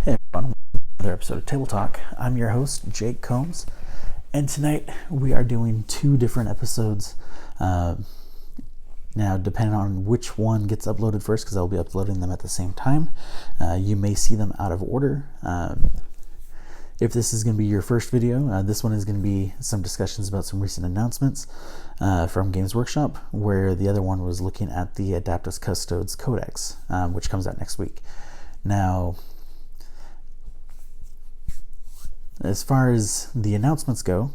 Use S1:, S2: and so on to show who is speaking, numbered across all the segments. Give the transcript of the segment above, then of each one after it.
S1: Hey everyone, welcome to another episode of Table Talk. I'm your host, Jake Combs, and tonight we are doing two different episodes. Now, depending on which one gets uploaded first, because I'll be uploading them at the same time, you may see them out of order. If this is going to be your first video, this one is going to be some discussions about some recent announcements from Games Workshop, where the other one was looking at the Adeptus Custodes Codex, which comes out next week. Now, as far as the announcements go,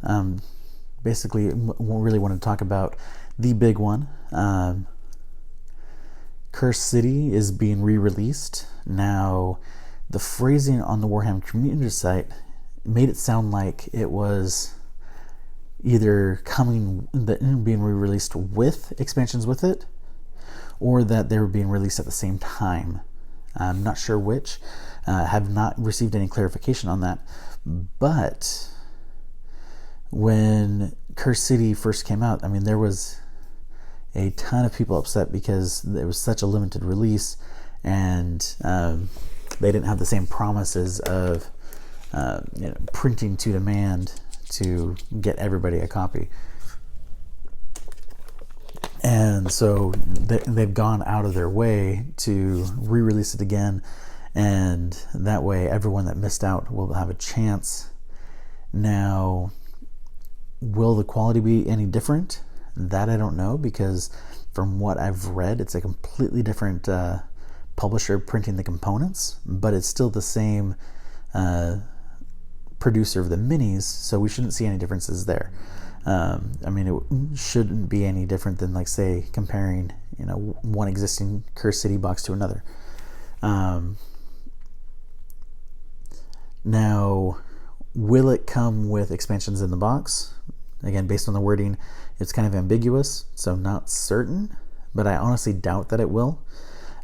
S1: basically we really want to talk about the big one. Cursed City is being re-released. Now, the phrasing on the Warhammer community site made it sound like it was either being re-released with expansions with it, or that they were being released at the same time. I'm not sure which. Have not received any clarification on that. But when Cursed City first came out, I mean, there was a ton of people upset because it was such a limited release, and they didn't have the same promises of printing to demand to get everybody a copy. And so they've gone out of their way to re-release it again, and that way everyone that missed out will have a chance. Now, will the quality be any different? That I don't know, because from what I've read, it's a completely different publisher printing the components, but it's still the same producer of the minis, so we shouldn't see any differences there. I mean, it shouldn't be any different than, like, say, comparing one existing Cursed City box to another. Now, will it come with expansions in the box? Again, based on the wording, it's kind of ambiguous, so not certain, but I honestly doubt that it will.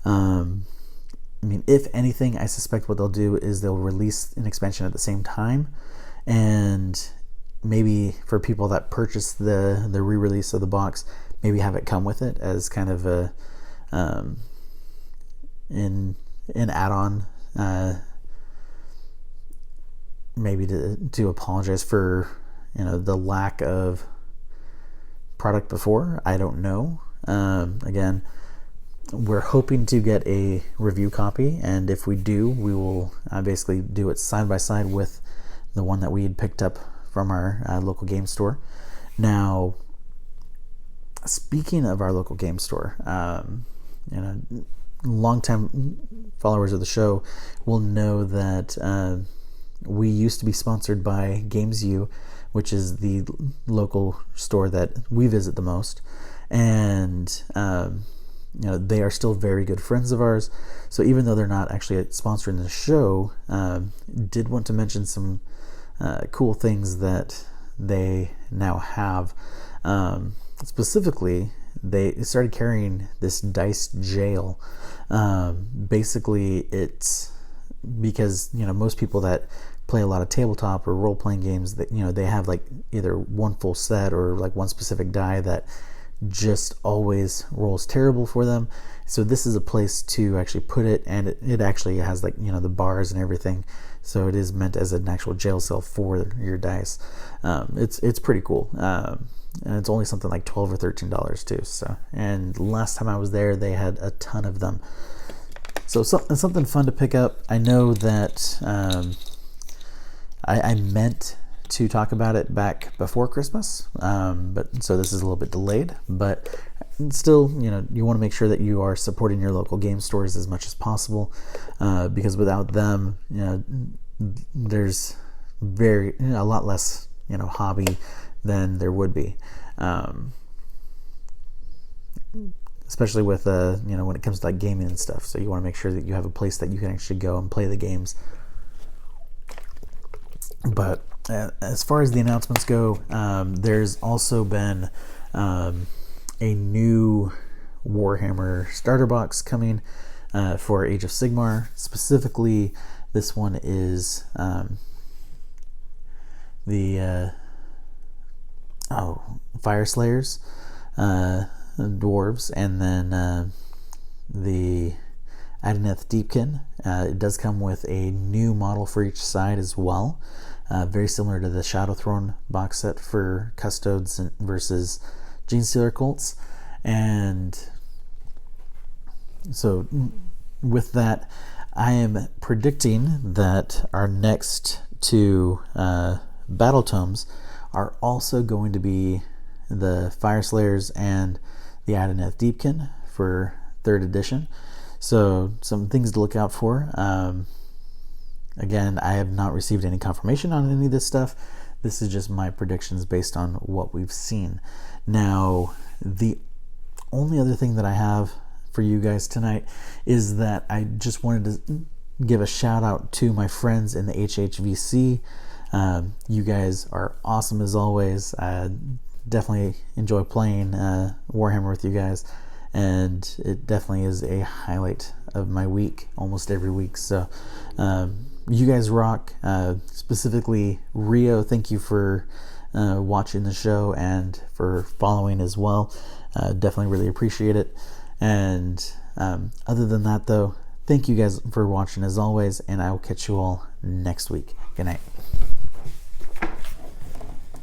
S1: I mean, if anything, I suspect what they'll do is they'll release an expansion at the same time, and maybe for people that purchase the re-release of the box, maybe have it come with it as kind of a an add-on, maybe to apologize for the lack of product before. I don't know. Again, we're hoping to get a review copy, and if we do, we will basically do it side by side with the one that we had picked up from our local game store. Now, speaking of our local game store, long-time followers of the show will know that we used to be sponsored by Games U, which is the local store that we visit the most, and they are still very good friends of ours. So even though they're not actually sponsoring the show, did want to mention some cool things that they now have. Specifically, they started carrying this dice jail. Basically, it's because most people that play a lot of tabletop or role-playing games, that they have like either one full set or like one specific die that just always rolls terrible for them. So this is a place to actually put it, and it actually has like the bars and everything, so it is meant as an actual jail cell for your dice. It's pretty cool, and it's only something like $12 or $13 too. So, and last time I was there, they had a ton of them. So something fun to pick up. I know that I meant to talk about it back before Christmas, but so this is a little bit delayed, but still, you want to make sure that you are supporting your local game stores as much as possible, because without them, there's a lot less, hobby than there would be, especially with, when it comes to like gaming and stuff. So you want to make sure that you have a place that you can actually go and play the games. But as far as the announcements go, there's also been a new Warhammer Starter Box coming for Age of Sigmar. Specifically, this one is the Fire Slayers, dwarves, and then the Adeneth Deepkin. It does come with a new model for each side as well, very similar to the Shadow Throne box set for Custodes versus Genestealer cults. And so with that, I am predicting that our next two battle tomes are also going to be the Fire Slayers and the Adeneth Deepkin for 3rd edition. So some things to look out for. Again, I have not received any confirmation on any of this stuff. This is just my predictions based on what we've seen. Now, the only other thing that I have for you guys tonight is that I just wanted to give a shout out to my friends in the HHVC. You guys are awesome as always. I definitely enjoy playing Warhammer with you guys, and it definitely is a highlight of my week almost every week. So you guys rock. Specifically Rio, thank you for watching the show and for following as well. Definitely really appreciate it. And other than that though, thank you guys for watching as always, and I will catch you all next week. Good night.